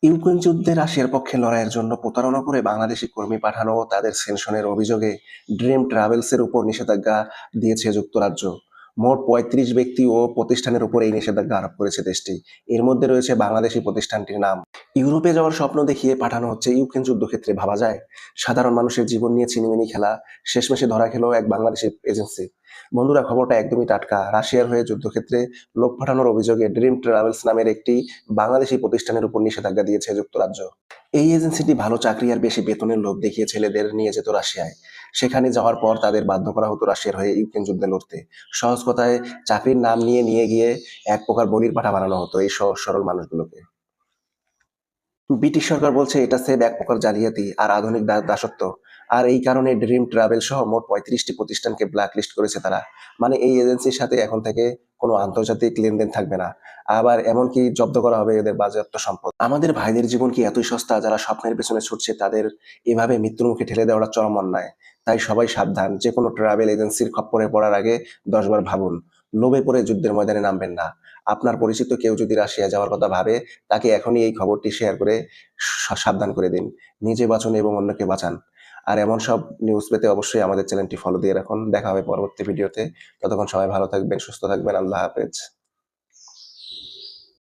Ukraine যুদ্ধে রাশিয়ার পক্ষে লড়াইয়ের জন্য প্রতারণা করে বাংলাদেশি কর্মী পাঠানো ও তাদের সেনশনের অভিযোগে ড্রিম ট্রাভেলসের উপর নিষেধাজ্ঞা দিয়েছে যুক্তরাজ্য। মোট ৩৫ ব্যক্তি ও প্রতিষ্ঠানের উপর এই নিষেধাজ্ঞা আরোপ করেছে দেশটি। এর মধ্যে রয়েছে বাংলাদেশি প্রতিষ্ঠানটির নাম। ইউরোপে যাওয়ার স্বপ্ন দেখিয়ে পাঠানো হচ্ছে ইউক্রেন যুদ্ধক্ষেত্রে, ভাবা যায়? সাধারণ মানুষের জীবন নিয়ে ছিনিমিনি খেলা। শেষমেশে ধরা খেলো এক বাংলাদেশি এজেন্সি। বন্ধুরা, খবরটা একদমই টাটকা। রাশিয়ার হয়ে যুদ্ধক্ষেত্রে লোক পাঠানোর অভিযোগে ড্রিম ট্রাভেলস নামের একটি বাংলাদেশি প্রতিষ্ঠানের উপর নিষেধাজ্ঞা দিয়েছে যুক্তরাজ্য। এই এজেন্সিটি ভালো চাকরি আর বেশি বেতনের লোভ দেখিয়ে ছেলেদের নিয়ে যেত রাশিয়ায়। সেখানে যাওয়ার পর তাদের বাধ্য করা হতো রাশিয়ার হয়ে ইউক্রেন যুদ্ধে লড়তে। সহজ কথায়, চাকরির নাম নিয়ে নিয়ে গিয়ে এক প্রকার বলির পাঠা বানানো হতো এই সহজ সরল মানুষগুলোকে। ব্রিটিশ সরকার বলছে এটা সেব এক প্রকার জালিয়াতি আর আধুনিক দাসত্ব। আর এই কারণে ড্রিম ট্রাভেল সহ মোট ৩৫টি প্রতিষ্ঠানকে ব্ল্যাকলিস্ট করেছে তারা। মানে এই এজেন্সির সাথে এখন থেকে কোনো আন্তর্জাতিক লেনদেন থাকবে না। আবার এমনকি জব্দ করা হবে এদের বাজেয়াপ্ত সম্পদ। আমাদের ভাইদের জীবন কি এতই সস্তা? যারা স্বপ্নের পেছনে ছুটছে তাদের এভাবে মৃত্যুর মুখে ঠেলে দেওয়াটা চরম অন্যায়। তাই সবাই সাবধান, যে কোনো ট্রাভেল এজেন্সির খপ্পরে পড়ার আগে ১০ বার ভাবুন। লোভে পড়ে যুদ্ধের ময়দানে নামবেন না। আপনার পরিচিত কেউ যদি রাশিয়া যাওয়ার কথা ভাবে, তাকে এখনই এই খবরটি শেয়ার করে সাবধান করে দিন। নিজে বাঁচুন এবং অন্যকে বাঁচান। আর এমন সব নিউজ পেতে অবশ্যই আমাদের চ্যানেলটি ফলো দিয়ে রাখুন। দেখা হবে পরবর্তী ভিডিওতে। ততক্ষণ সবাই ভালো থাকবেন, সুস্থ থাকবেন। আল্লাহ হাফেজ।